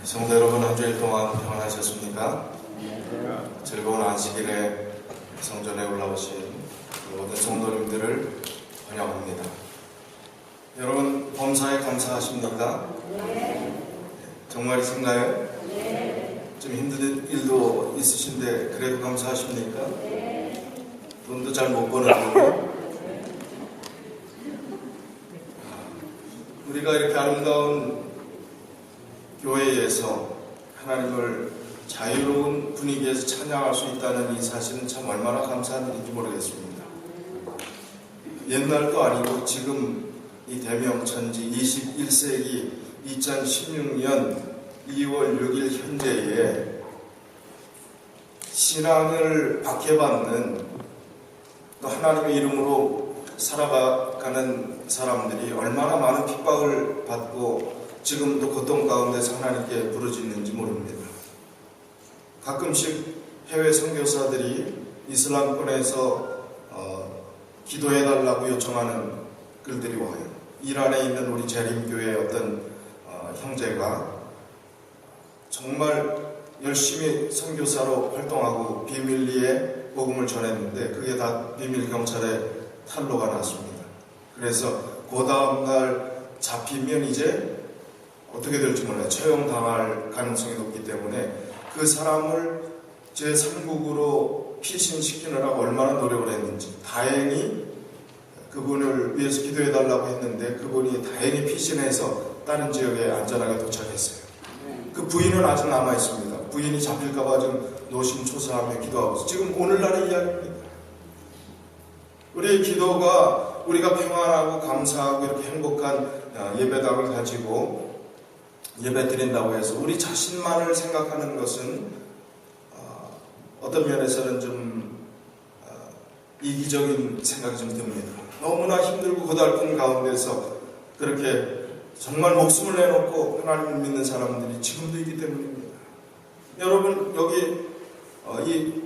성도 여러분, 한 주일 동안 평안하셨습니까? 즐거운 안식일에 성전에 올라오신 모든 성도님들을 환영합니다. 여러분, 범사에 감사하십니까? 정말이신가요? 좀 힘든 일도 있으신데 그래도 감사하십니까? 돈도 잘 못 버는데 우리가 이렇게 아름다운 교회에서 하나님을 자유로운 분위기에서 찬양할 수 있다는 이 사실은 참 얼마나 감사한 일인지 모르겠습니다. 옛날도 아니고 지금 이 대명천지 21세기 2016년 2월 6일 현재에 신앙을 박해받는 또 하나님의 이름으로 살아가는 사람들이 얼마나 많은 핍박을 받고 지금도 고통 가운데서 하나님께 부르짖는지 모릅니다. 가끔씩 해외 선교사들이 이슬람권에서 기도해달라고 요청하는 글들이 와요. 이란에 있는 우리 재림교회의 어떤 형제가 정말 열심히 선교사로 활동하고 비밀리에 복음을 전했는데 그게 다 비밀 경찰에 탄로가 났습니다. 그래서 그 다음날 잡히면 이제 어떻게 될지 몰라요. 처형당할 가능성이 높기 때문에 그 사람을 제3국으로 피신시키느라고 얼마나 노력을 했는지, 다행히 그분을 위해서 기도해달라고 했는데 그분이 다행히 피신해서 다른 지역에 안전하게 도착했어요. 그 부인은 아직 남아있습니다. 부인이 잡힐까봐 지금 노심초사하며 기도하고 있어요. 지금 오늘날의 이야기입니다. 우리의 기도가 우리가 평안하고 감사하고 이렇게 행복한 예배당을 가지고 예배 드린다고 해서 우리 자신만을 생각하는 것은 어떤 면에서는 좀 이기적인 생각이 좀 듭니다. 너무나 힘들고 고달픈 가운데서 그렇게 정말 목숨을 내놓고 하나님을 믿는 사람들이 지금도 있기 때문입니다. 여러분, 여기 이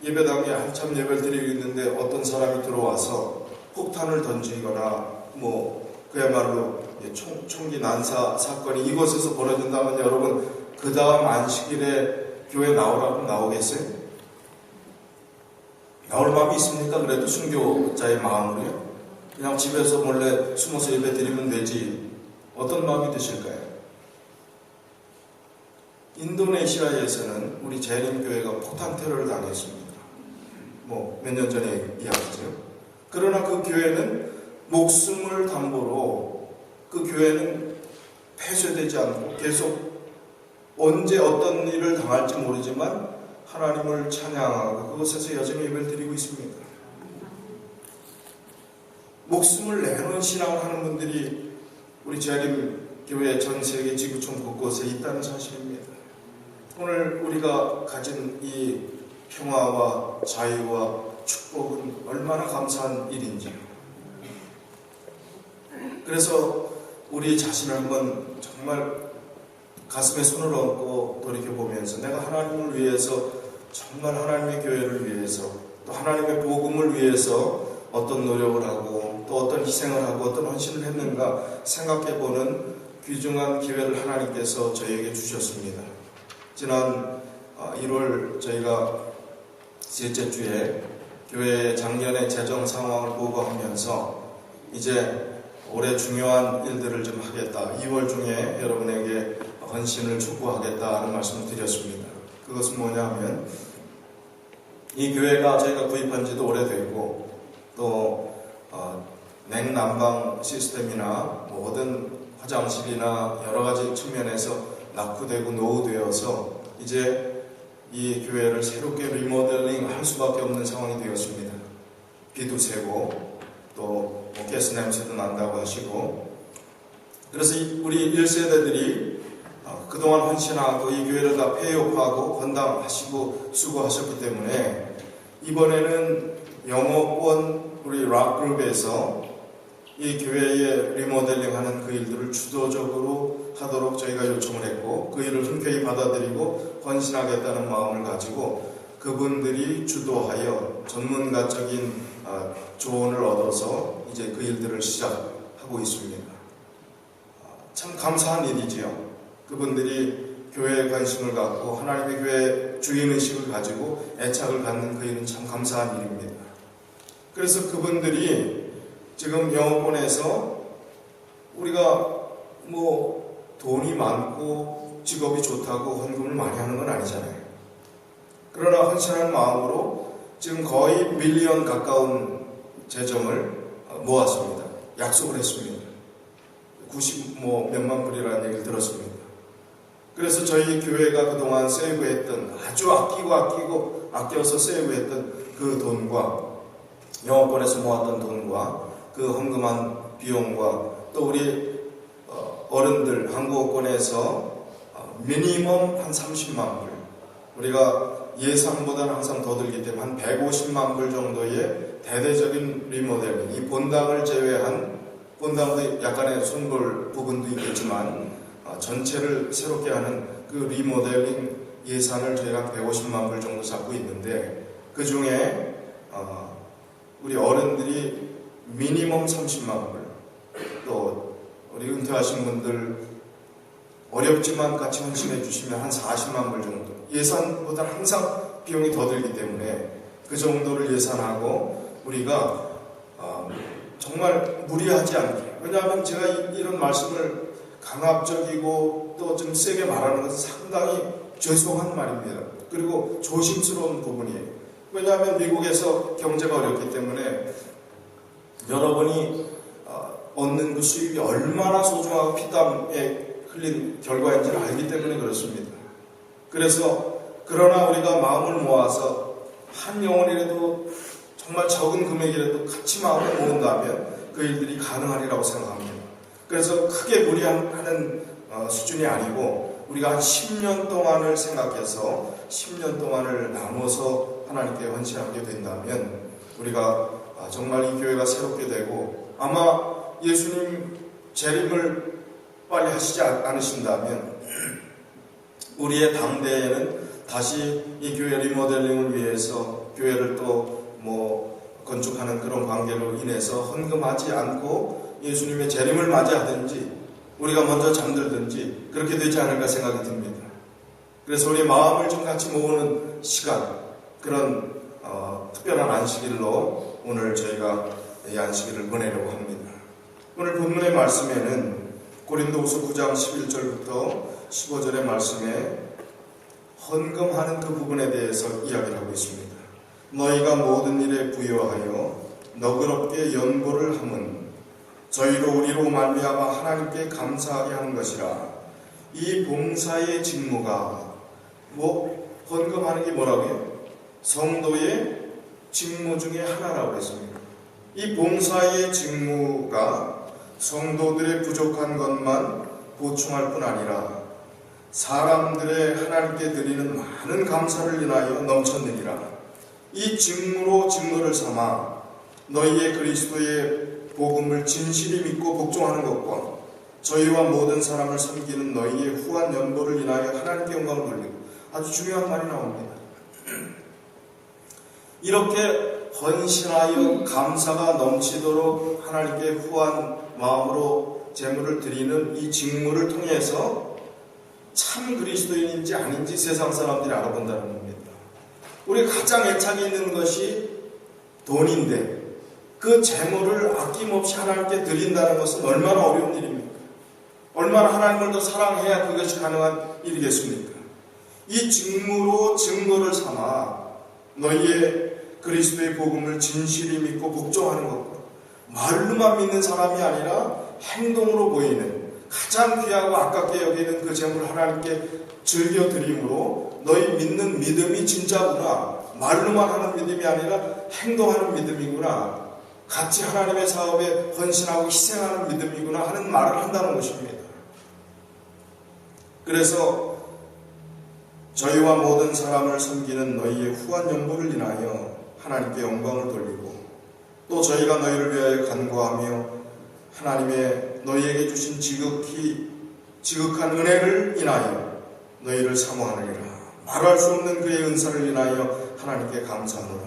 예배당에 한참 예배를 드리고 있는데 어떤 사람이 들어와서 폭탄을 던지거나 그야말로 총기 난사 사건이 이곳에서 벌어진다면 여러분, 그 다음 안식일에 교회 나오라고 나오겠어요? 나올 마음이 있습니까? 그래도 순교자의 마음으로요? 그냥 집에서 몰래 숨어서 예배 드리면 되지. 어떤 마음이 드실까요? 인도네시아에서는 우리 재림교회가 포탄 테러를 당했습니다. 몇 년 전에 이야기죠. 그러나 그 교회는 목숨을 담보로 그 교회는 폐쇄되지 않고 계속 언제 어떤 일을 당할지 모르지만 하나님을 찬양하고 그곳에서 여전히 예배를 드리고 있습니다. 목숨을 내놓은 신앙을 하는 분들이 우리 재림교회 전 세계 지구촌 곳곳에 있다는 사실입니다. 오늘 우리가 가진 이 평화와 자유와 축복은 얼마나 감사한 일인지요. 그래서 우리 자신을 한번 정말 가슴에 손을 얹고 돌이켜보면서 내가 하나님을 위해서, 정말 하나님의 교회를 위해서, 또 하나님의 복음을 위해서 어떤 노력을 하고 또 어떤 희생을 하고 어떤 헌신을 했는가 생각해보는 귀중한 기회를 하나님께서 저희에게 주셨습니다. 지난 1월 저희가 셋째 주에 교회의 작년의 재정 상황을 보고하면서 이제 올해 중요한 일들을 좀 하겠다. 2월 중에 여러분에게 헌신을 촉구하겠다는 말씀을 드렸습니다. 그것은 뭐냐 하면 이 교회가 저희가 구입한 지도 오래됐고 또 냉난방 시스템이나 모든 화장실이나 여러 가지 측면에서 낙후되고 노후되어서 이제 이 교회를 새롭게 리모델링 할 수밖에 없는 상황이 되었습니다. 비도 새고 또 가스 냄새도 난다고 하시고, 그래서 우리 1세대들이 그동안 헌신하고 이 교회를 다 폐업하고 건담하시고 수고하셨기 때문에 이번에는 영어권 우리 락그룹에서 이 교회의 리모델링하는 그 일들을 주도적으로 하도록 저희가 요청을 했고 그 일을 흔쾌히 받아들이고 헌신하겠다는 마음을 가지고 그분들이 주도하여 전문가적인 조언을 얻어서 이제 그 일들을 시작하고 있습니다. 참 감사한 일이지요. 그분들이 교회에 관심을 갖고 하나님의 교회 주인의식을 가지고 애착을 갖는 그 일은 참 감사한 일입니다. 그래서 그분들이 지금 영어권에서 우리가 뭐 돈이 많고 직업이 좋다고 헌금을 많이 하는 건 아니잖아요. 그러나 헌신하는 마음으로 지금 거의 밀리언 가까운 재정을 모았습니다. 약속을 했습니다. 90 몇만 불이라는 얘기를 들었습니다. 그래서 저희 교회가 그동안 세이브했던, 아주 아껴서 세이브했던 그 돈과 영어권에서 모았던 돈과 그 헌금한 비용과 또 우리 어른들 한국어권에서 미니멈 한 30만 불, 우리가 예상보다는 항상 더 들기 때문에 한 150만 불 정도의 대대적인 리모델링, 이 본당을 제외한, 본당도 약간의 손볼 부분도 있겠지만 전체를 새롭게 하는 그 리모델링 예산을 저희가 150만 불 정도 잡고 있는데, 그 중에 우리 어른들이 미니멈 30만 불, 또 우리 은퇴하신 분들 어렵지만 같이 헌신해 주시면 한 40만 불 정도, 예산보다 항상 비용이 더 들기 때문에 그 정도를 예산하고 우리가 정말 무리하지 않게, 왜냐하면 제가 이런 말씀을 강압적이고 또 좀 세게 말하는 것은 상당히 죄송한 말입니다. 그리고 조심스러운 부분이에요. 왜냐하면 미국에서 경제가 어렵기 때문에 여러분이 얻는 그 수입이 얼마나 소중하고 피땀에 흘린 결과인지를 알기 때문에 그렇습니다. 그래서 그러나 우리가 마음을 모아서 한 영혼이라도 정말 적은 금액이라도 같이 마음을 모은다면 그 일들이 가능하리라고 생각합니다. 그래서 크게 무리하는 수준이 아니고 우리가 한 10년 동안을 생각해서 10년 동안을 나눠서 하나님께 헌신하게 된다면 우리가 정말 이 교회가 새롭게 되고, 아마 예수님 재림을 빨리 하시지 않으신다면 우리의 당대에는 다시 이 교회 리모델링을 위해서 교회를 또 건축하는 그런 관계로 인해서 헌금하지 않고 예수님의 재림을 맞이하든지 우리가 먼저 잠들든지 그렇게 되지 않을까 생각이 듭니다. 그래서 우리 마음을 좀 같이 모으는 시간, 그런 특별한 안식일로 오늘 저희가 이 안식일을 보내려고 합니다. 오늘 본문의 말씀에는 고린도후서 9장 11절부터 15절의 말씀에 헌금하는 그 부분에 대해서 이야기를 하고 있습니다. 너희가 모든 일에 부여하여 너그럽게 연보를 함은 저희로 우리로 말미암아 하나님께 감사하게 하는 것이라. 이 봉사의 직무가 헌금하는 게 뭐라고요? 성도의 직무 중에 하나라고 했습니다. 이 봉사의 직무가 성도들의 부족한 것만 보충할 뿐 아니라 사람들의 하나님께 드리는 많은 감사를 인하여 넘쳤느니라. 이 직무를 삼아 너희의 그리스도의 복음을 진실히 믿고 복종하는 것과 저희와 모든 사람을 섬기는 너희의 후한 연보를 인하여 하나님께 영광을 돌리고, 아주 중요한 말이 나옵니다. 이렇게 헌신하여 감사가 넘치도록 하나님께 후한 마음으로 제물을 드리는 이 직무를 통해서 참 그리스도인인지 아닌지 세상 사람들이 알아본다는 겁니다. 우리 가장 애착이 있는 것이 돈인데 그 재물을 아낌없이 하나님께 드린다는 것은 얼마나 어려운 일입니까? 얼마나 하나님을 더 사랑해야 그것이 가능한 일이겠습니까? 이 직무로 증거를 삼아 너희의 그리스도의 복음을 진실히 믿고 복종하는 것과 말로만 믿는 사람이 아니라 행동으로 보이는, 가장 귀하고 아깝게 여기는 그 재물을 하나님께 즐겨 드림으로 너희 믿는 믿음이 진짜구나, 말로만 하는 믿음이 아니라 행동하는 믿음이구나, 같이 하나님의 사업에 헌신하고 희생하는 믿음이구나 하는 말을 한다는 것입니다. 그래서 저희와 모든 사람을 섬기는 너희의 후한 연보를 인하여 하나님께 영광을 돌리고, 또 저희가 너희를 위하여 간구하며 하나님의 너희에게 주신 지극한 은혜를 인하여 너희를 사모하느니라. 말할 수 없는 그의 은사를 인하여 하나님께 감사하노라.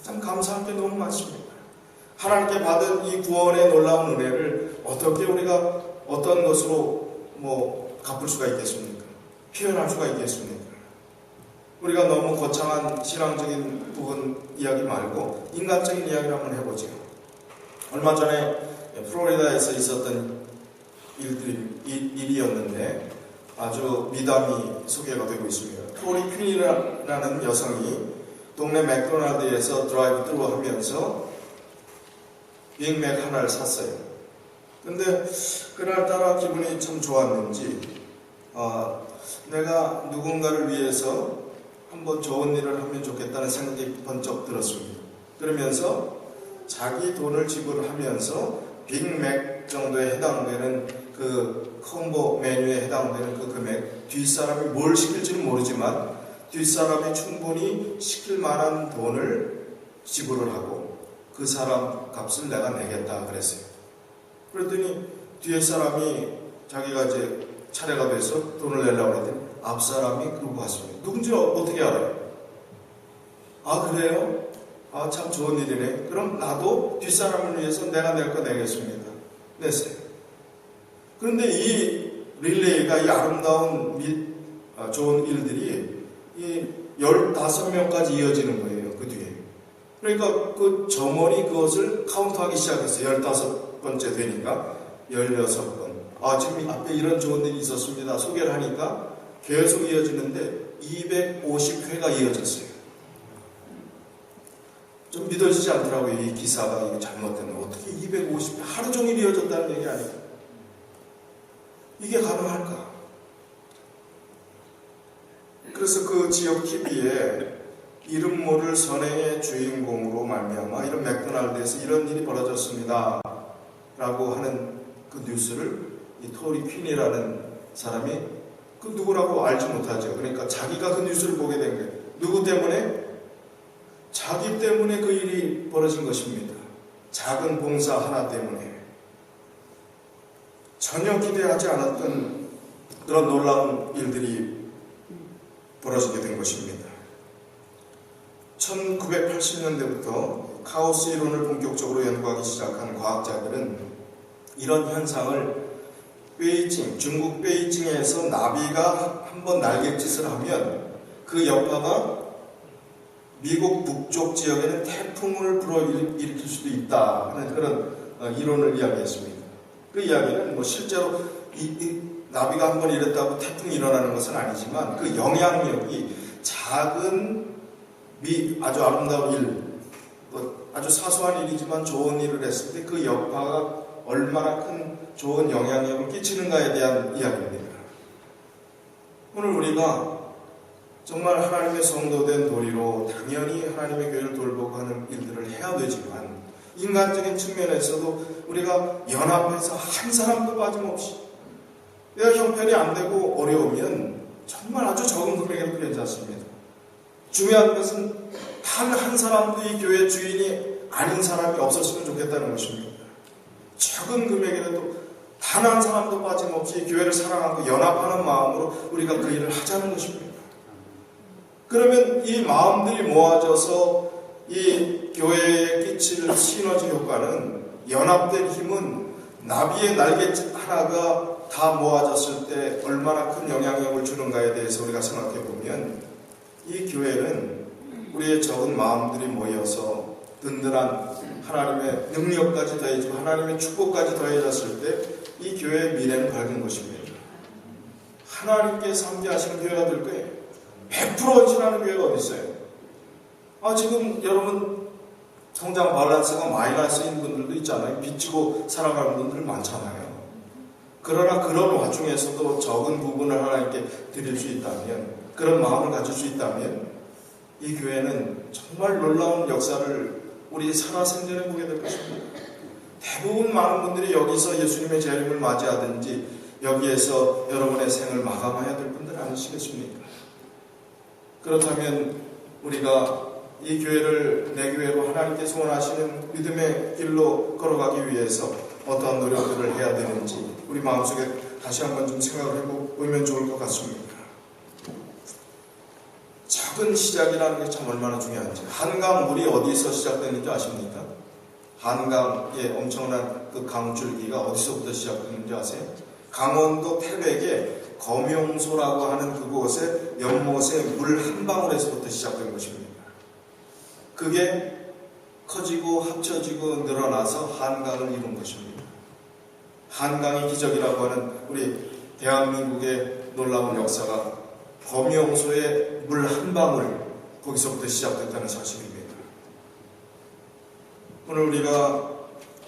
참 감사할 게 너무 많습니다. 하나님께 받은 이 구원의 놀라운 은혜를 어떻게 우리가 어떤 것으로 갚을 수가 있겠습니까? 표현할 수가 있겠습니까? 우리가 너무 거창한 신앙적인 부분 이야기 말고 인간적인 이야기를 한번 해보죠. 얼마 전에 플로리다에서 있었던 일이었는데 아주 미담이 소개가 되고 있습니다. 토리 퀸이라는 여성이 동네 맥도날드에서 드라이브 트루 하면서 빅맥 하나를 샀어요. 근데 그날따라 기분이 참 좋았는지 내가 누군가를 위해서 한번 좋은 일을 하면 좋겠다는 생각이 번쩍 들었습니다. 그러면서 자기 돈을 지불하면서 빅맥 정도에 해당되는 그 콤보 메뉴에 해당되는 그 금액, 뒷사람이 뭘 시킬지는 모르지만 뒷사람이 충분히 시킬 만한 돈을 지불을 하고 그 사람 값을 내가 내겠다 그랬어요. 그랬더니 뒤에 사람이 자기가 이제 차례가 돼서 돈을 내려고 했더니 앞 사람이 그러고 갔습니다. 누군지 어떻게 알아요? 아 그래요? 아 참 좋은 일이네. 그럼 나도 뒷사람을 위해서 내가 낼 거 내겠습니다. 냈어요. 그런데 이 릴레이가 이 아름다운 좋은 일들이 이 15명까지 이어지는 거예요. 그 뒤에. 그러니까 그 점원이 그것을 카운트하기 시작했어요. 15번째 되니까 16번. 아 지금 앞에 이런 좋은 일이 있었습니다. 소개를 하니까 계속 이어지는데 250회가 이어졌어요. 좀 믿어지지 않더라고요. 이 기사가 이게 잘못된 거. 어떻게 250회 하루 종일 이어졌다는 얘기 아니에요? 이게 가능할까? 그래서 그 지역 TV에 이름 모를 선행의 주인공으로 말미암아 이런 맥도날드에서 이런 일이 벌어졌습니다 라고 하는 그 뉴스를 이 토리 퀸이라는 사람이 그 누구라고 알지 못하죠. 그러니까 자기가 그 뉴스를 보게 된 거예요. 누구 때문에? 자기 때문에 그 일이 벌어진 것입니다. 작은 봉사 하나 때문에. 전혀 기대하지 않았던 그런 놀라운 일들이 벌어지게 된 것입니다. 1980년대부터 카오스 이론을 본격적으로 연구하기 시작한 과학자들은 이런 현상을 중국 베이징에서 나비가 한번 날갯짓을 하면 그 여파가 미국 북쪽 지역에는 태풍을 불어일으킬 수도 있다 하는 그런 이론을 이야기했습니다. 그 이야기는 실제로 이 나비가 한번 이랬다고 태풍이 일어나는 것은 아니지만 그 영향력이 작은 아주 아름다운 일, 아주 사소한 일이지만 좋은 일을 했을 때 그 여파가 얼마나 큰 좋은 영향력을 끼치는가에 대한 이야기입니다. 오늘 우리가 정말 하나님의 성도된 도리로 당연히 하나님의 교회를 돌보고 하는 일들을 해야 되지만 인간적인 측면에서도 우리가 연합해서 한 사람도 빠짐없이 내가 형편이 안 되고 어려우면 정말 아주 적은 금액에도 괜찮습니다. 중요한 것은 단 한 사람도 이 교회 주인이 아닌 사람이 없었으면 좋겠다는 것입니다. 적은 금액이라도 단 한 사람도 빠짐없이 교회를 사랑하고 연합하는 마음으로 우리가 그 일을 하자는 것입니다. 그러면 이 마음들이 모아져서 이 교회에 끼칠 시너지 효과는 연합된 힘은 나비의 날갯짓 하나가 다 모아졌을 때 얼마나 큰 영향력을 주는가에 대해서 우리가 생각해 보면 이 교회는 우리의 적은 마음들이 모여서 든든한 하나님의 능력까지 더해지고 하나님의 축복까지 더해졌을 때 이 교회의 미래는 밝은 것입니다. 하나님께서 함께 하시는 교회가 될 거예요. 100% 헌신하는 교회가 어디 있어요? 지금 여러분 성장 밸런스가 마이너스인 분들도 있잖아요. 빚지고 살아가는 분들 많잖아요. 그러나 그런 와중에서도 적은 부분을 하나님께 드릴 수 있다면, 그런 마음을 가질 수 있다면 이 교회는 정말 놀라운 역사를 우리 살아생전에 보게 될 것입니다. 대부분 많은 분들이 여기서 예수님의 재림을 맞이하든지 여기에서 여러분의 생을 마감해야 될 분들 아니시겠습니까? 그렇다면 우리가 이 교회를 내 교회로 하나님께서 원하시는 믿음의 길로 걸어가기 위해서 어떠한 노력들을 해야 되는지 우리 마음속에 다시 한번 좀 생각을 해보면 좋을 것 같습니다. 작은 시작이라는 게 참 얼마나 중요한지. 한강 물이 어디서 시작되는지 아십니까? 한강의 엄청난 그 강줄기가 어디서부터 시작되는지 아세요? 강원도 태백의 검용소라고 하는 그곳에 연못에 물 한 방울에서부터 시작된 것입니다. 그게 커지고 합쳐지고 늘어나서 한강을 이룬 것입니다. 한강의 기적이라고 하는 우리 대한민국의 놀라운 역사가 검용소의 물 한 방울, 거기서부터 시작됐다는 사실입니다. 오늘 우리가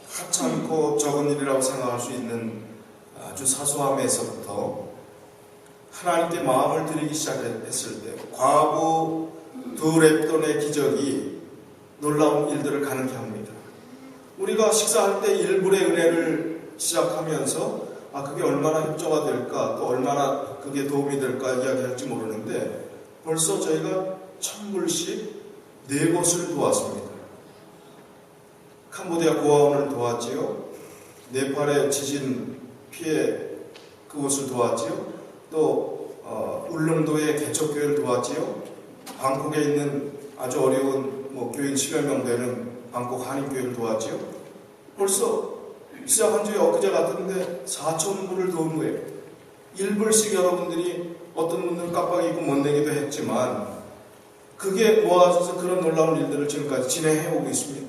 하찮고 적은 일이라고 생각할 수 있는 아주 사소함에서부터 하나님께 마음을 드리기 시작했을 때 과부 두 랩돈의 기적이 놀라운 일들을 가능케 합니다. 우리가 식사할 때 일불의 은혜를 시작하면서 그게 얼마나 협조가 될까, 또 얼마나 그게 도움이 될까 이야기할지 모르는데 벌써 저희가 1000불씩 4곳을 도왔습니다. 캄보디아 고아원을 도왔지요. 네팔의 지진 피해 그곳을 도왔지요. 또 울릉도의 개척교회를 도왔지요. 방콕에 있는 아주 어려운 교인 10여 명 되는 방콕 한인교회를 도왔지요. 벌써 시작한 지 엊그제 같은데 4,000불을 도운 거예요. 1불씩 여러분들이 어떤 분들은 깜빡이고 못 내기도 했지만 그게 모아져서 그런 놀라운 일들을 지금까지 진행해오고 있습니다.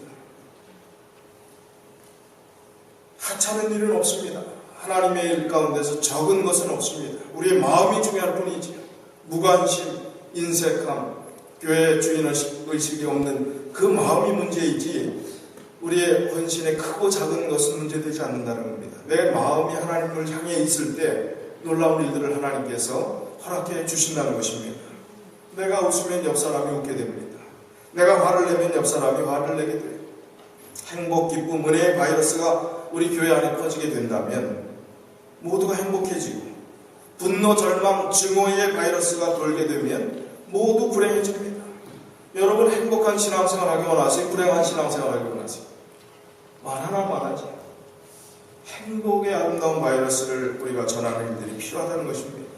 하찮은 일은 없습니다. 하나님의 일 가운데서 적은 것은 없습니다. 우리의 마음이 중요할 뿐이지요. 무관심, 인색함, 교회 주인의식이 없는 그 마음이 문제이지 우리의 헌신의 크고 작은 것은 문제되지 않는다는 겁니다. 내 마음이 하나님을 향해 있을 때 놀라운 일들을 하나님께서 허락해 주신다는 것입니다. 내가 웃으면 옆 사람이 웃게 됩니다. 내가 화를 내면 옆 사람이 화를 내게 돼요. 행복, 기쁨, 은혜의 바이러스가 우리 교회 안에 퍼지게 된다면 모두가 행복해지고 분노, 절망, 증오의 바이러스가 돌게 되면 모두 불행해집니다. 여러분 행복한 신앙생활 하기 원하세요? 불행한 신앙생활 하기 원하세요? 말 하나 말하지. 행복의 아름다운 바이러스를 우리가 전하는 일들이 필요하다는 것입니다.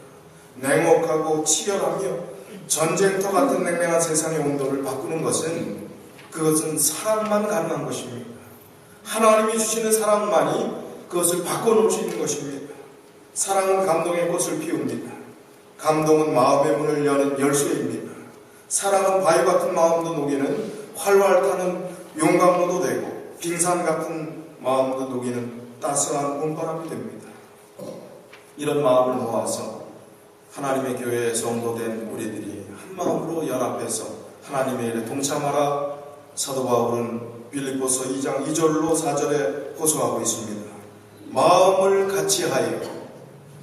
냉혹하고 치열하며 전쟁터 같은 냉랭한 세상의 온도를 바꾸는 것은 그것은 사랑만 가능한 것입니다. 하나님이 주시는 사랑만이 그것을 바꿔놓을 수 있는 것입니다. 사랑은 감동의 꽃을 피웁니다. 감동은 마음의 문을 여는 열쇠입니다. 사랑은 바위 같은 마음도 녹이는 활활 타는 용광로도 되고 빙산 같은 마음도 녹이는 따스한 봄바람이 됩니다. 이런 마음을 모아서 하나님의 교회에 성도된 우리들이 한 마음으로 연합해서 하나님의 일에 동참하라. 사도 바울은 빌립보서 2장 2절로 4절에 호소하고 있습니다. 마음을 같이하여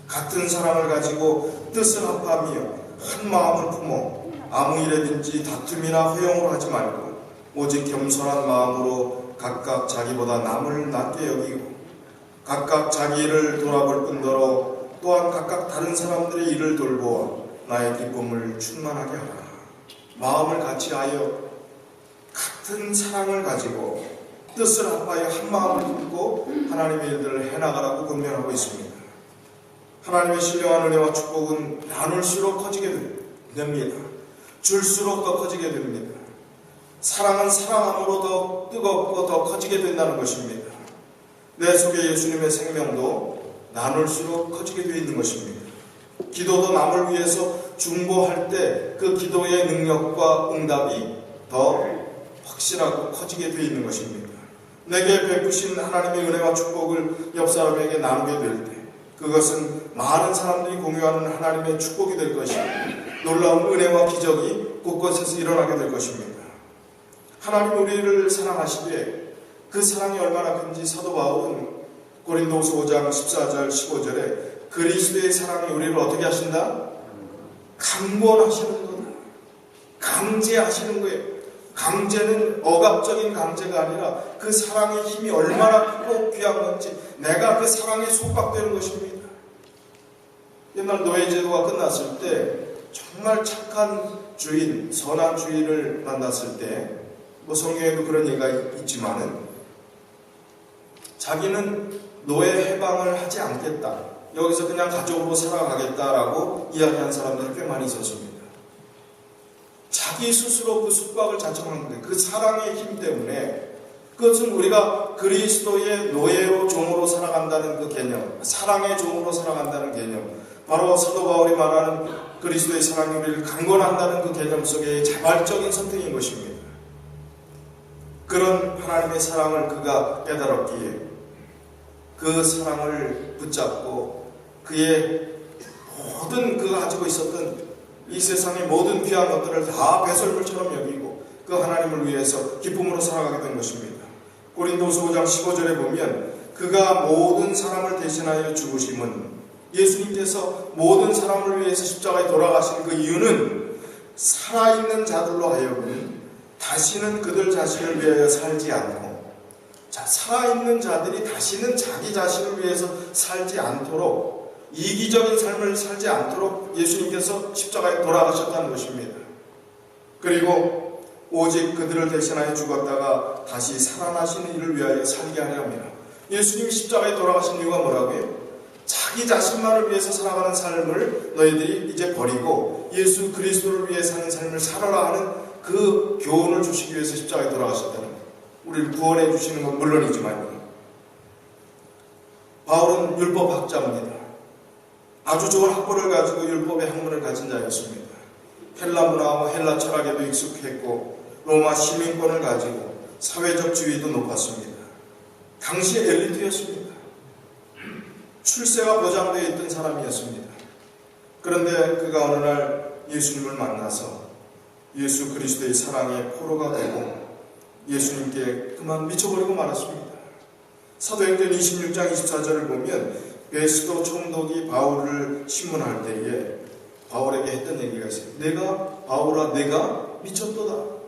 같은 사랑을 가지고 뜻을 합하며 한 마음을 품어 아무 일에든지 다툼이나 허용을 하지 말고 오직 겸손한 마음으로 각각 자기보다 남을 낮게 여기고 각각 자기 일을 돌아볼 뿐더러 또한 각각 다른 사람들의 일을 돌보아 나의 기쁨을 충만하게 하라. 마음을 같이하여 같은 사랑을 가지고 뜻을 합하여 한 마음을 품고 하나님의 일들을 해나가라고 권면하고 있습니다. 하나님의 신령한 은혜와 축복은 나눌수록 커지게 됩니다. 줄수록 더 커지게 됩니다. 사랑은 사랑함으로 더 뜨겁고 더 커지게 된다는 것입니다. 내 속에 예수님의 생명도 나눌수록 커지게 되어 있는 것입니다. 기도도 남을 위해서 중보할 때 그 기도의 능력과 응답이 더 확실하고 커지게 되어 있는 것입니다. 내게 베푸신 하나님의 은혜와 축복을 옆 사람에게 나누게 될 때 그것은 많은 사람들이 공유하는 하나님의 축복이 될 것이고 놀라운 은혜와 기적이 곳곳에서 일어나게 될 것입니다. 하나님 우리를 사랑하시되 그 사랑이 얼마나 큰지 사도 바울은 고린도후서 5장 14절 15절에 그리스도의 사랑이 우리를 어떻게 하신다? 강권하시는 거다. 강제하시는 거예요. 강제는 억압적인 강제가 아니라 그 사랑의 힘이 얼마나 크고 귀한 건지 내가 그 사랑에 속박되는 것입니다. 옛날 노예제도가 끝났을 때 정말 착한 주인, 선한 주인을 만났을 때 성경에도 그런 얘기가 있지만은 자기는 노예 해방을 하지 않겠다. 여기서 그냥 가족으로 살아가겠다라고 이야기한 사람들이 꽤 많이 있었습니다. 자기 스스로 그 숙박을 자청한 거예요. 그 사랑의 힘 때문에 그것은 우리가 그리스도의 노예로 종으로 살아간다는 그 개념, 사랑의 종으로 살아간다는 개념, 바로 사도 바울이 말하는 그리스도의 사랑이 우리를 강권한다는 그 개념 속의 자발적인 선택인 것입니다. 그런 하나님의 사랑을 그가 깨달았기에 그 사랑을 붙잡고 그의 모든 그가 가지고 있었던 이 세상의 모든 귀한 것들을 다 배설물처럼 여기고 그 하나님을 위해서 기쁨으로 살아가게 된 것입니다. 고린도서 5장 15절에 보면 그가 모든 사람을 대신하여 죽으심은, 예수님께서 모든 사람을 위해서 십자가에 돌아가신 그 이유는 살아있는 자들로 하여금 다시는 그들 자신을 위하여 살지 않고, 살아있는 자들이 다시는 자기 자신을 위해서 살지 않도록, 이기적인 삶을 살지 않도록 예수님께서 십자가에 돌아가셨다는 것입니다. 그리고 오직 그들을 대신하여 죽었다가 다시 살아나시는 이를 위하여 살게 하려 합니다. 예수님이 십자가에 돌아가신 이유가 뭐라고요? 자기 자신만을 위해서 살아가는 삶을 너희들이 이제 버리고 예수 그리스도를 위해 사는 삶을 살아라 하는 그 교훈을 주시기 위해서 십자가에 돌아가셨다는 거예요. 우리를 구원해 주시는 건 물론이지만, 바울은 율법학자입니다. 아주 좋은 학벌을 가지고 율법의 학문을 가진 자였습니다. 헬라 문화와 헬라 철학에도 익숙했고 로마 시민권을 가지고 사회적 지위도 높았습니다. 당시 엘리트였습니다. 출세가 보장되어 있던 사람이었습니다. 그런데 그가 어느 날 예수님을 만나서 예수 그리스도의 사랑에 포로가 되고 예수님께 그만 미쳐버리고 말았습니다. 사도행전 26장 24절을 보면 베스도 총독이 바울을 신문할 때에 바울에게 했던 얘기가 있어요. 바울아, 내가 미쳤도다.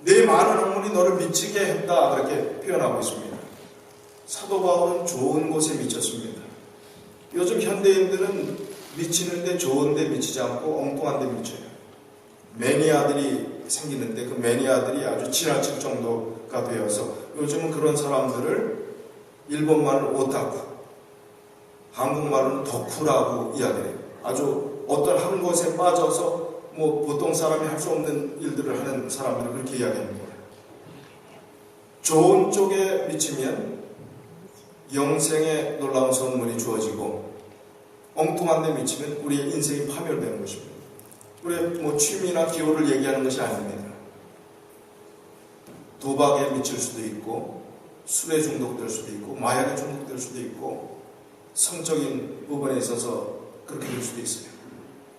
내 많은 학문이 너를 미치게 했다. 그렇게 표현하고 있습니다. 사도 바울은 좋은 곳에 미쳤습니다. 요즘 현대인들은 미치는데 좋은데 미치지 않고 엉뚱한 데 미쳐요. 매니아들이 생기는데 그 매니아들이 아주 지나칠 정도가 되어서 요즘은 그런 사람들을 일본말은 오타쿠, 한국말은 덕후라고 이야기해요. 아주 어떤 한 곳에 빠져서 보통 사람이 할 수 없는 일들을 하는 사람들을 그렇게 이야기합니다. 좋은 쪽에 미치면 영생의 놀라운 선물이 주어지고 엉뚱한 데 미치면 우리의 인생이 파멸되는 것입니다. 우리의 취미나 기호를 얘기하는 것이 아닙니다. 도박에 미칠 수도 있고 술에 중독될 수도 있고 마약에 중독될 수도 있고 성적인 부분에 있어서 그렇게 될 수도 있어요.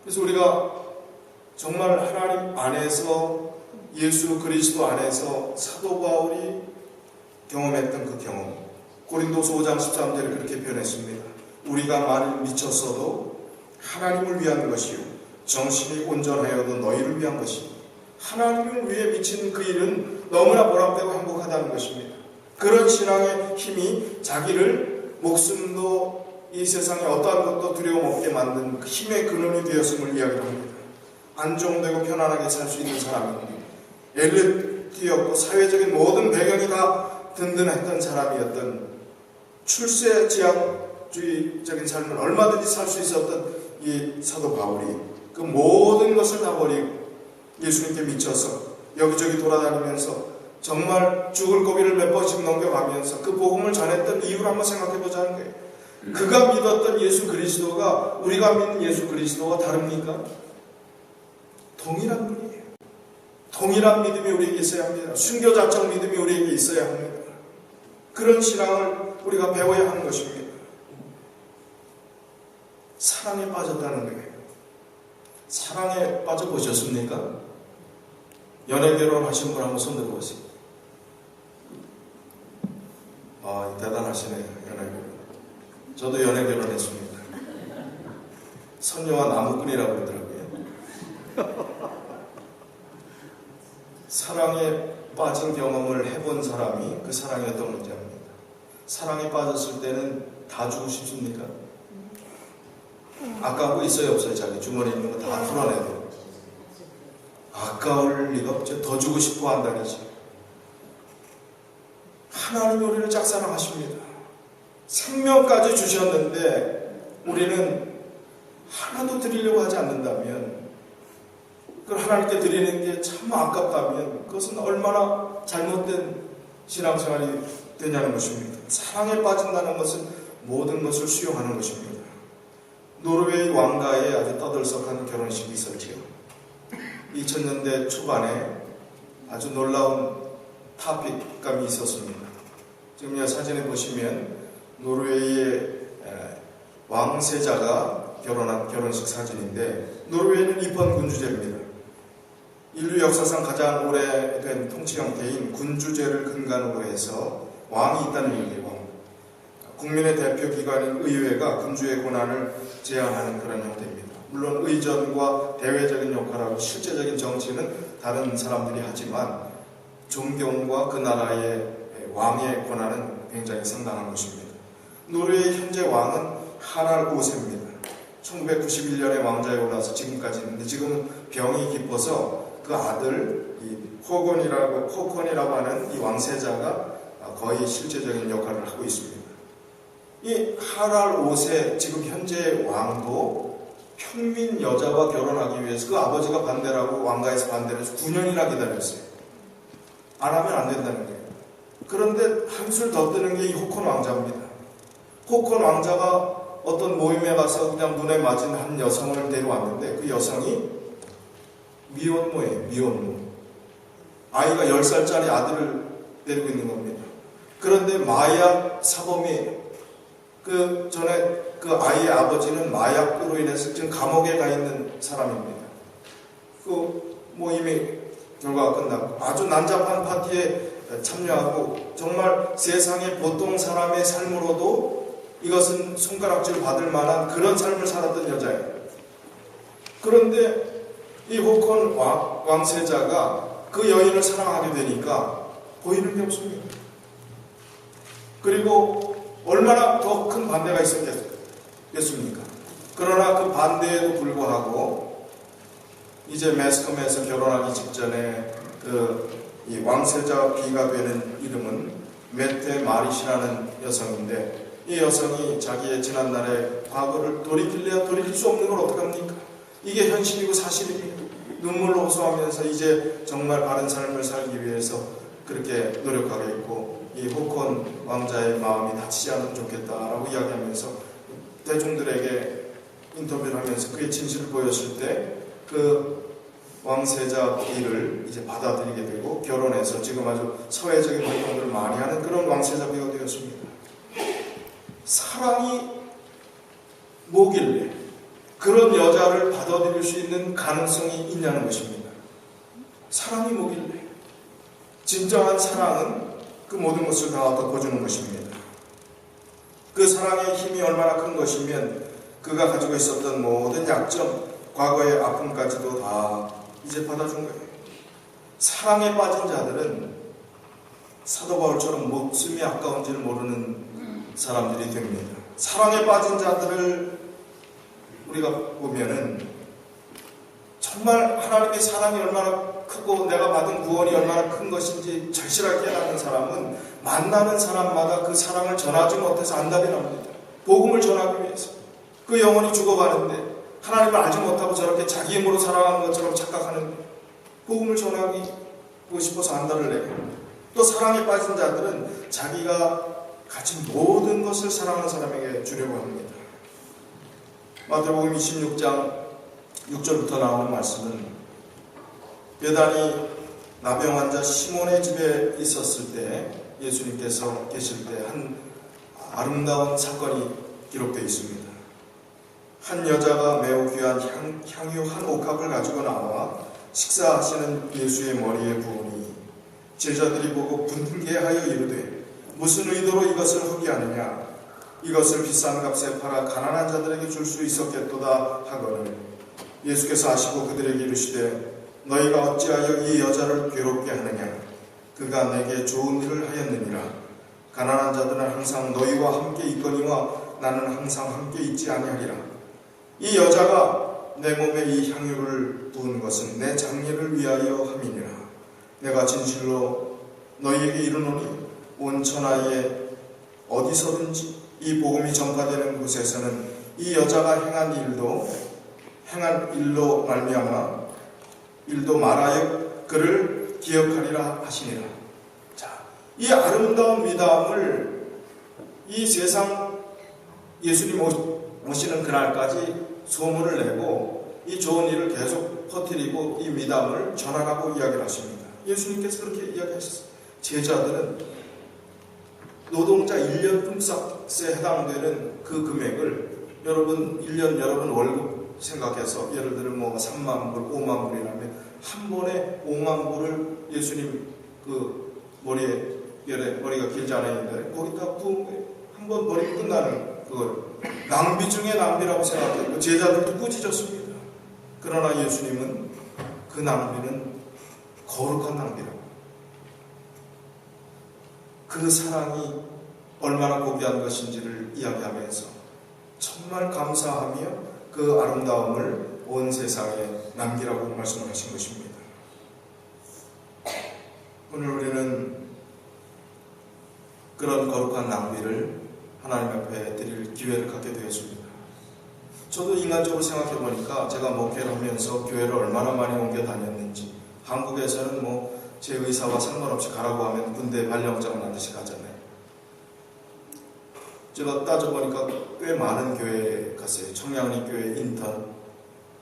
그래서 우리가 정말 하나님 안에서 예수 그리스도 안에서 사도 바울이 경험했던 그 경험, 고린도서 5장 13절에 그렇게 표현했습니다. 우리가 만일 미쳤어도 하나님을 위한 것이요 정신이 온전하여도 너희를 위한 것이요. 하나님을 위해 미치는 그 일은 너무나 보람되고 행복하다는 것입니다. 그런 신앙의 힘이 자기를 목숨도 이 세상에 어떠한 것도 두려움 없게 만든 그 힘의 근원이 되었음을 이야기합니다. 안정되고 편안하게 살 수 있는 사람입니다. 엘리트였고 사회적인 모든 배경이 다 든든했던 사람이었던, 출세지향주의적인 삶을 얼마든지 살 수 있었던 이 사도 바울이 그 모든 것을 다 버리고 예수님께 미쳐서 여기저기 돌아다니면서 정말 죽을 고비를 몇 번씩 넘겨가면서 그 복음을 전했던 이유를 한번 생각해 보자는 거예요. 그가 믿었던 예수 그리스도가 우리가 믿는 예수 그리스도와 다릅니까? 동일한 분이에요. 동일한 믿음이 우리에게 있어야 합니다. 순교자적 믿음이 우리에게 있어야 합니다. 그런 신앙을 우리가 배워야 하는 것입니다. 사랑에 빠졌다는 거예요. 사랑에 빠져보셨습니까? 연애결혼 하신 분 한번 손 들어보세요. 대단하시네요. 연애결혼. 저도 연애결혼했습니다. 선녀와 나무꾼이라고 그러더라고요. 사랑에 빠진 경험을 해본 사람이 그 사랑이 어떤 건지 압니다. 사랑에 빠졌을 때는 다 주고 싶습니까? 아까운 거 있어요 없어요? 자기 주머니에 있는 거 다 풀어내도 아까울 리가 없죠. 더 주고 싶어 한다니지. 하나님이 우리를 짝사랑하십니다. 생명까지 주셨는데 우리는 하나도 드리려고 하지 않는다면, 그걸 하나님께 드리는 게 참 아깝다면 그것은 얼마나 잘못된 신앙생활이 되냐는 것입니다. 사랑에 빠진다는 것은 모든 것을 수용하는 것입니다. 노르웨이 왕가에 아주 떠들썩한 결혼식이 있었지요. 2000년대 초반에 아주 놀라운 타픽감이 있었습니다. 지금 이 사진에 보시면 노르웨이의 왕세자가 결혼한 결혼식 사진인데, 노르웨이는 입헌 군주제입니다. 인류 역사상 가장 오래된 통치 형태인 군주제를 근간으로 해서 왕이 있다는 얘기고, 국민의 대표 기관인 의회가 군주의 권한을 제한하는 그런 형태입니다. 물론 의전과 대외적인 역할하고 실제적인 정치는 다른 사람들이 하지만 존경과 그 나라의 왕의 권한은 굉장히 상당한 것입니다. 노르웨이 현재 왕은 하랄 5세입니다. 1991년에 왕자에 올라서 지금까지 있는데, 지금은 병이 깊어서 그 아들 호콘이라고 하는 이 왕세자가 거의 실제적인 역할을 하고 있습니다. 이 하랄 5세 지금 현재 왕도 평민 여자와 결혼하기 위해서 그 아버지가 반대를 하고 왕가에서 반대를 해서 9년이나 기다렸어요. 안 하면 안 된다는 거예요. 그런데 한술 더 뜨는 게 이 호콘 왕자입니다. 호콘 왕자가 어떤 모임에 가서 그냥 눈에 맞은 한 여성을 데려왔는데, 그 여성이 미혼모예요. 미혼모. 아이가 10살짜리 아들을 데리고 있는 겁니다. 그런데 마약 사범이에요. 그 전에 그 아이의 아버지는 마약으로 인해서 지금 감옥에 가 있는 사람입니다. 그 모임이 결과가 끝나고 아주 난잡한 파티에 참여하고, 정말 세상의 보통 사람의 삶으로도 이것은 손가락질 받을 만한 그런 삶을 살았던 여자예요. 그런데 이 호콘 왕세자가 그 여인을 사랑하게 되니까 보이는 게 없습니다. 그리고 얼마나 더 큰 반대가 있었겠습니까? 그러나 그 반대에도 불구하고 이제 매스컴에서 결혼하기 직전에 이 왕세자 비가 되는 이름은 메테 마리시라는 여성인데, 이 여성이 자기의 지난날의 과거를 돌이킬래야 돌이킬 수 없는 걸 어떡합니까? 이게 현실이고 사실입니다. 눈물로 호소하면서 이제 정말 바른 삶을 살기 위해서 그렇게 노력하겠고, 이 호콘 왕자의 마음이 다치지 않으면 좋겠다라고 이야기하면서 대중들에게 인터뷰를 하면서 그의 진실을 보였을 때 그 왕세자 비를 이제 받아들이게 되고, 결혼해서 지금 아주 사회적인 활동들을 많이 하는 그런 왕세자 비가 되었습니다. 사랑이 뭐길래 그런 여자를 받아들일 수 있는 가능성이 있냐는 것입니다. 사랑이 뭐길래? 진정한 사랑은 그 모든 것을 다 덮어주는 것입니다. 그 사랑의 힘이 얼마나 큰 것이면 그가 가지고 있었던 모든 약점, 과거의 아픔까지도 다 이제 받아준 거예요. 사랑에 빠진 자들은 사도 바울처럼 목숨이 아까운지를 모르는 사람들이 됩니다. 사랑에 빠진 자들을 우리가 보면은 정말 하나님의 사랑이 얼마나 크고 내가 받은 구원이 얼마나 큰 것인지 절실하게 깨닫는 사람은 만나는 사람마다 그 사랑을 전하지 못해서 안달이 납니다. 복음을 전하기 위해서. 그 영혼이 죽어가는데 하나님을 알지 못하고 저렇게 자기 힘으로 살아가는 것처럼 착각하는, 복음을 전하고 싶어서 안달을 내요. 또 사랑에 빠진 자들은 자기가 가진 모든 것을 사랑하는 사람에게 주려고 합니다. 마태복음 26장 6절부터 나오는 말씀은 베다니 나병 환자 시몬의 집에 있었을 때 예수님께서 계실 때 한 아름다운 사건이 기록되어 있습니다. 한 여자가 매우 귀한 향유 한 옥합을 가지고 나와 식사하시는 예수의 머리에 부으니 제자들이 보고 분개하여 이르되 무슨 의도로 이것을 하게 하느냐? 이것을 비싼 값에 팔아 가난한 자들에게 줄 수 있었겠도다 하거늘 예수께서 아시고 그들에게 이르시되 너희가 어찌하여 이 여자를 괴롭게 하느냐? 그가 내게 좋은 일을 하였느니라. 가난한 자들은 항상 너희와 함께 있거니와 나는 항상 함께 있지 아니하리라. 이 여자가 내 몸에 이 향유를 부은 것은 내 장례를 위하여 함이니라. 내가 진실로 너희에게 이르노니 온 천하에 어디서든지 이 복음이 전파되는 곳에서는 이 여자가 행한 일로 말미암아 일도 말하여 그를 기억하리라 하시니라. 자, 이 아름다운 미담을 이 세상 예수님 오시는 그날까지 소문을 내고 이 좋은 일을 계속 퍼뜨리고 이 미담을 전하라고 이야기를 하십니다. 예수님께서 그렇게 이야기하셨어요. 제자들은 노동자 1년 품삯에 해당되는 그 금액을 여러분 1년 여러분 월급 생각해서 예를 들어 뭐 3만 불, 5만 불이라면 한 번에 5만 불을 예수님 그 머리가 길지 않았는데 거기다 한 번 버리고 끝나는 그걸 낭비 중에 낭비라고 생각했고 제자들도 꾸짖었습니다. 그러나 예수님은 그 낭비는 거룩한 낭비라고, 그 사랑이 얼마나 고귀한 것인지를 이야기하면서 정말 감사하며 그 아름다움을 온 세상에 남기라고 말씀을 하신 것입니다. 오늘 우리는 그런 거룩한 낭비를 하나님 앞에 드릴 기회를 갖게 되었습니다. 저도 인간적으로 생각해 보니까 제가 목회를 하면서 교회를 얼마나 많이 옮겨 다녔는지, 한국에서는 뭐 제 의사와 상관없이 가라고 하면 군대 발령장 나듯이 가잖아요. 제가 따져보니까 꽤 많은 교회에 갔어요. 청량리 교회 인턴,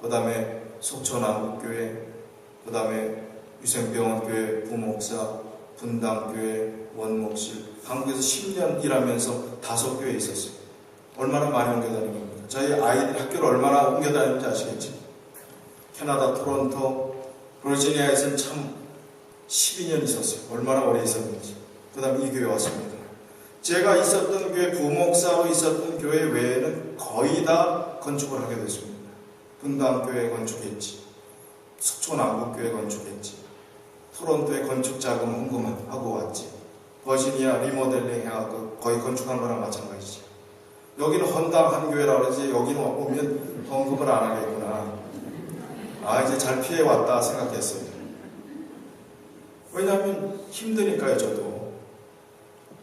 그 다음에 속초남북교회, 그 다음에 유생병원 교회 부목사, 분당교회 원목실, 한국에서 10년 일하면서 5교회에 있었어요. 얼마나 많이 옮겨 다닌 겁니다. 저희 아이들 학교를 얼마나 옮겨 다니는지 아시겠지? 캐나다 토론토, 버지니아에서는 참 12년 있었어요. 얼마나 오래 있었는지. 그 다음에 이 교회 왔습니다. 제가 있었던 교회, 부목사로 있었던 교회 외에는 거의 다 건축을 하게 됐습니다. 분당교회 건축했지, 속초남북교회 건축했지, 토론토에 건축 자금 헌금하고 왔지, 버지니아 리모델링 해갖고 거의 건축한 거랑 마찬가지지. 여기는 헌담한 교회라고 그러지, 여기는 오면 헌금을 안 하겠구나. 이제 잘 피해왔다 생각했어요. 왜냐하면 힘드니까요. 저도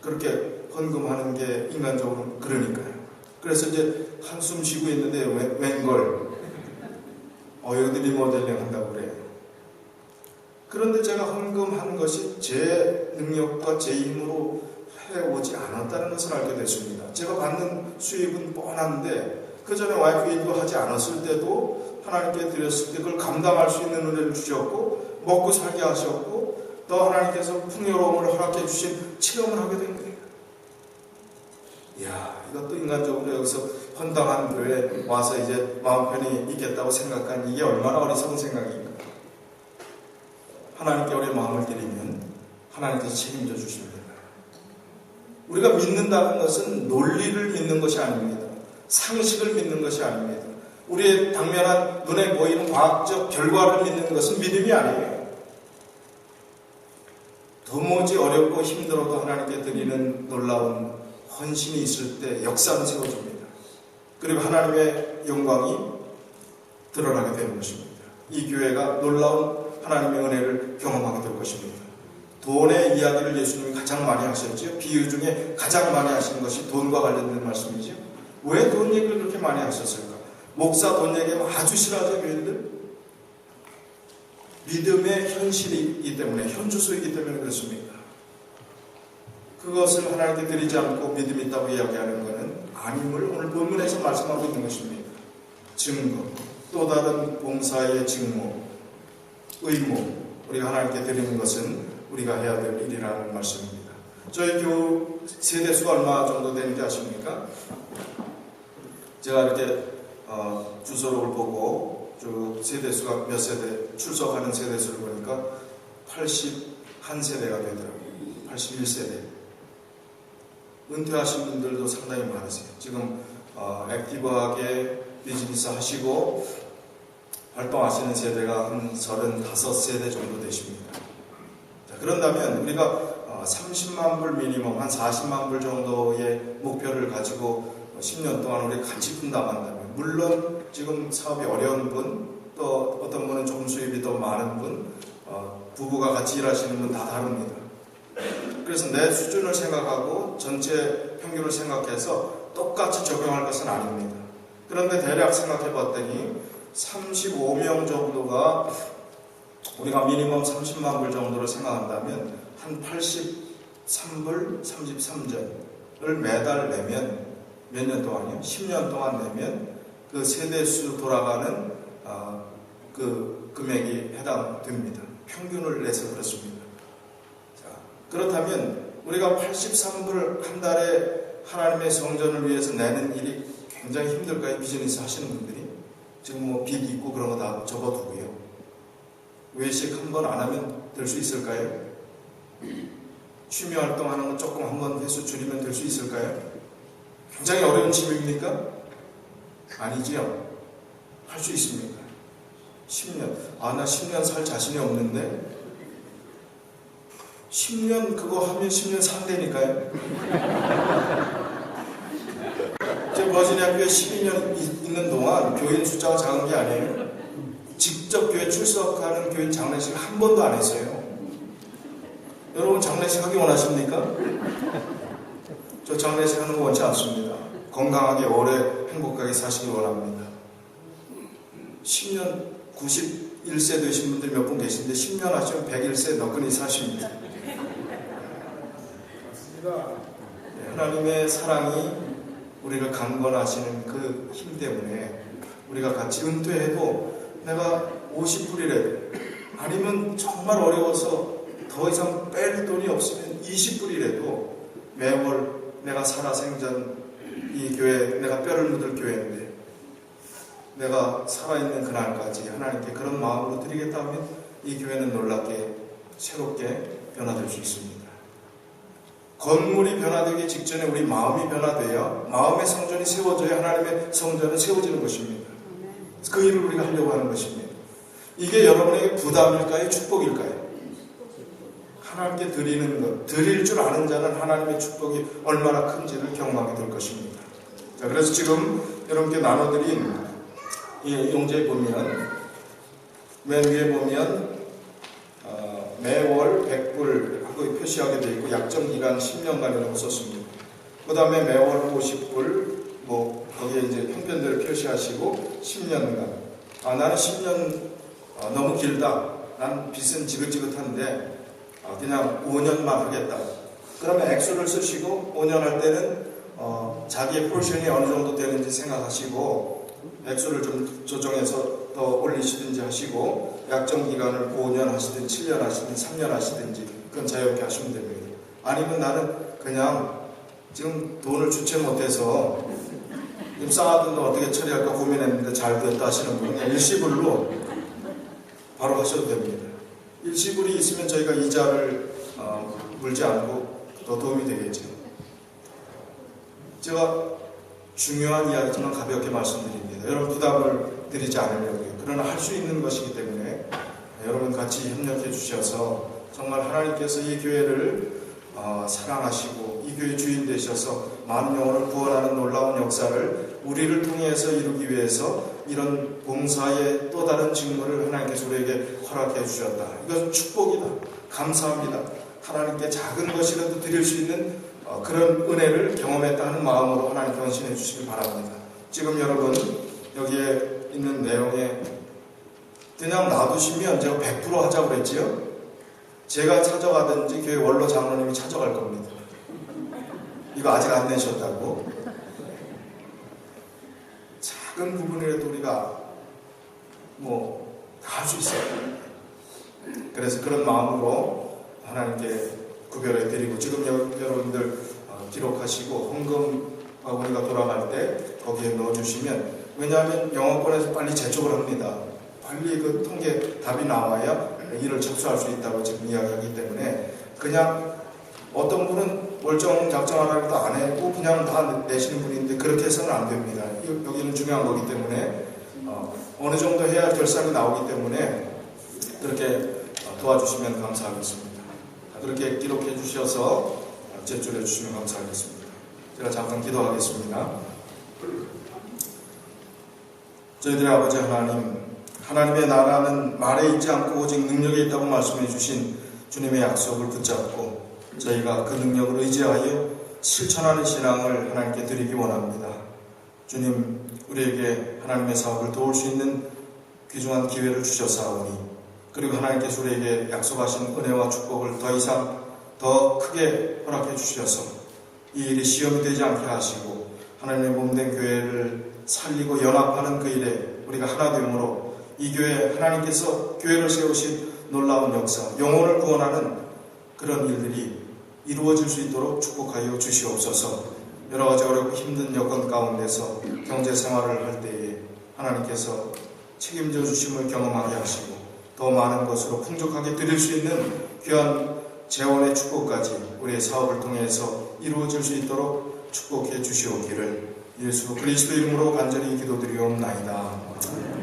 그렇게 헌금하는 게 인간적으로 그러니까요. 그래서 이제 한숨 쉬고 있는데 웬걸 여기도 리모델링 한다고 그래요. 그런데 제가 헌금한 것이 제 능력과 제 힘으로 해오지 않았다는 것을 알게 됐습니다. 제가 받는 수입은 뻔한데 그 전에 와이프 일도 하지 않았을 때도 하나님께 드렸을 때 그걸 감당할 수 있는 은혜를 주셨고 먹고 살게 하셨고 또 하나님께서 풍요로움을 허락해 주신 체험을 하게 된 거예요. 이야, 이것도 인간적으로 여기서 헌당한 교회에 와서 이제 마음 편히 있겠다고 생각한 이게 얼마나 어리석은 생각입니까? 하나님께 우리의 마음을 드리면 하나님께서 책임져 주십니다. 우리가 믿는다는 것은 논리를 믿는 것이 아닙니다. 상식을 믿는 것이 아닙니다. 우리의 당면한 눈에 보이는 과학적 결과를 믿는 것은 믿음이 아니에요. 도무지 어렵고 힘들어도 하나님께 드리는 놀라운 헌신이 있을 때 역사는 세워집니다. 그리고 하나님의 영광이 드러나게 되는 것입니다. 이 교회가 놀라운 하나님의 은혜를 경험하게 될 것입니다. 돈의 이야기를 예수님이 가장 많이 하셨죠. 비유 중에 가장 많이 하시는 것이 돈과 관련된 말씀이죠. 왜 돈 얘기를 그렇게 많이 하셨을까? 목사 돈 얘기하면 아주 싫어하죠, 교인들. 믿음의 현실이기 때문에, 현주소이기 때문에 그렇습니다. 그것을 하나님께 드리지 않고 믿음이 있다고 이야기하는 것은 아님을 오늘 본문에서 말씀하고 있는 것입니다. 증거, 또 다른 봉사의 직무, 의무, 우리가 하나님께 드리는 것은 우리가 해야 될 일이라는 말씀입니다. 저희 교우 세대수가 얼마 정도 되는지 아십니까? 제가 이렇게 주소록을 보고 쭉 세대수가 몇 세대, 출석하는 세대수를 보니까 81세대가 되더라고요. 81세대. 은퇴하신 분들도 상당히 많으세요. 지금 액티브하게 비즈니스 하시고 활동하시는 세대가 한 35세대 정도 되십니다. 자, 그런다면 우리가 30만 불 미니멈, 한 40만 불 정도의 목표를 가지고 10년 동안 우리 같이 분담한다면, 물론 지금 사업이 어려운 분, 또 어떤 분은 조금 수입이 더 많은 분, 부부가 같이 일하시는 분 다 다릅니다. 그래서 내 수준을 생각하고 전체 평균을 생각해서 똑같이 적용할 것은 아닙니다. 그런데 대략 생각해 봤더니 35명 정도가 우리가 미니멈 30만 불 정도로 생각한다면 한 80 3불 33전을 매달 내면 몇 년 동안이요? 10년 동안 내면 그 세대수 돌아가는 그 금액이 해당됩니다. 평균을 내서 그렇습니다. 자, 그렇다면 우리가 83불 한 달에 하나님의 성전을 위해서 내는 일이 굉장히 힘들까요? 비즈니스 하시는 분들이 지금 뭐 빚 있고 그런 거 다 접어두고요. 외식 한 번 안 하면 될 수 있을까요? 취미 활동하는 거 조금 한번 횟수 줄이면 될 수 있을까요? 굉장히 어려운 집입니까? 아니지요. 할 수 있습니까? 10년. 나 10년 살 자신이 없는데 10년 그거 하면 10년 산다니까요. 제 버지니아교회 12년 있는 동안 교인 숫자가 작은 게 아니에요. 직접 교회 출석하는 교인 장례식 한 번도 안 했어요. 여러분 장례식 하기 원하십니까? 저 장례식 하는 거 원치 않습니다. 건강하게 오래 행복하게 사시기 원합니다. 10년 91세 되신 분들 몇 분 계신데 10년 하시면 101세 너끈히 사십니다. 하나님의 사랑이 우리를 강권하시는 그 힘 때문에 우리가 같이 은퇴해도 내가 50불이라도 아니면 정말 어려워서 더 이상 뺄 돈이 없으면 20불이라도 매월 내가 살아생전 이 교회 내가 뼈를 묻을 교회인데 내가 살아있는 그날까지 하나님께 그런 마음으로 드리겠다 하면 이 교회는 놀랍게 새롭게 변화될 수 있습니다. 건물이 변화되기 직전에 우리 마음이 변화되어 마음의 성전이 세워져야 하나님의 성전은 세워지는 것입니다. 그 일을 우리가 하려고 하는 것입니다. 이게 여러분에게 부담일까요? 축복일까요? 하나님께 드리는 것, 드릴 줄 아는 자는 하나님의 축복이 얼마나 큰지를 경험하게 될 것입니다. 자, 그래서 지금 여러분께 나눠드린 이 용지에 보면 맨 위에 보면 매월 100불 하고 표시하게 되어 있고 약정기간 10년간이라고 썼습니다. 그 다음에 매월 50불 거기에 이제 형편들을 표시하시고 10년간 나는 10년 너무 길다. 난 빚은 지긋지긋한데 그냥 5년만 하겠다. 그러면 액수를 쓰시고 5년 할 때는 자기의 포션이 어느 정도 되는지 생각하시고 액수를 좀 조정해서 더 올리시든지 하시고 약정 기간을 5년 하시든 7년 하시든 3년 하시든지 그건 자유롭게 하시면 됩니다. 아니면 나는 그냥 지금 돈을 주체 못해서 지금 쌓아둔 돈 어떻게 처리할까 고민했는데 잘 됐다 하시는 분은 일시불로 바로 하셔도 됩니다. 일시불이 있으면 저희가 이자를 물지 않고 더 도움이 되겠죠. 제가 중요한 이야기지만 가볍게 말씀드립니다. 여러분 부담을 드리지 않으려고요. 그러나 할 수 있는 것이기 때문에 여러분 같이 협력해 주셔서 정말 하나님께서 이 교회를 사랑하시고 이 교회 주인 되셔서 많은 영혼을 구원하는 놀라운 역사를 우리를 통해서 이루기 위해서 이런 봉사의 또 다른 직무를 하나님께서 우리에게 허락해 주셨다. 이것은 축복이다. 감사합니다. 하나님께 작은 것이라도 드릴 수 있는 그런 은혜를 경험했다 하는 마음으로 하나님 견신해 주시기 바랍니다. 지금 여러분 여기에 있는 내용에 그냥 놔두시면 제가 100% 하자고 그랬지요? 제가 찾아가든지 교회 원로 장로님이 찾아갈 겁니다. 이거 아직 안 내셨다고? 작은 부분이라도 우리가 다 할 수 있어요. 그래서 그런 마음으로 하나님께 구별해 드리고 지금 여러분들 기록하시고 헌금 바구니가 돌아갈 때 거기에 넣어주시면 왜냐하면 영어권에서 빨리 재촉을 합니다. 빨리 그 통계 답이 나와야 일을 접수할 수 있다고 지금 이야기하기 때문에 그냥 어떤 분은 월정작정하라고 해도 안 해도 그냥 다 내시는 분인데 그렇게 해서는 안 됩니다. 여기는 중요한 거기 때문에 어느 정도 해야 결산이 나오기 때문에 그렇게 도와주시면 감사하겠습니다. 그렇게 기록해 주셔서 제출해 주시면 감사하겠습니다. 제가 잠깐 기도하겠습니다. 저희들의 아버지 하나님, 하나님의 나라는 말에 있지 않고 오직 능력에 있다고 말씀해 주신 주님의 약속을 붙잡고 저희가 그 능력을 의지하여 실천하는 신앙을 하나님께 드리기 원합니다. 주님, 우리에게 하나님의 사업을 도울 수 있는 귀중한 기회를 주셨사오니 그리고 하나님께서 우리에게 약속하신 은혜와 축복을 더 이상 더 크게 허락해 주셔서 이 일이 시험이 되지 않게 하시고 하나님의 몸된 교회를 살리고 연합하는 그 일에 우리가 하나 되므로 이 교회 하나님께서 교회를 세우신 놀라운 역사, 영혼을 구원하는 그런 일들이 이루어질 수 있도록 축복하여 주시옵소서. 여러 가지 어렵고 힘든 여건 가운데서 경제 생활을 할 때에 하나님께서 책임져 주심을 경험하게 하시고 더 많은 것으로 풍족하게 드릴 수 있는 귀한 재원의 축복까지 우리의 사업을 통해서 이루어질 수 있도록 축복해 주시옵기를 예수 그리스도 이름으로 간절히 기도드리옵나이다.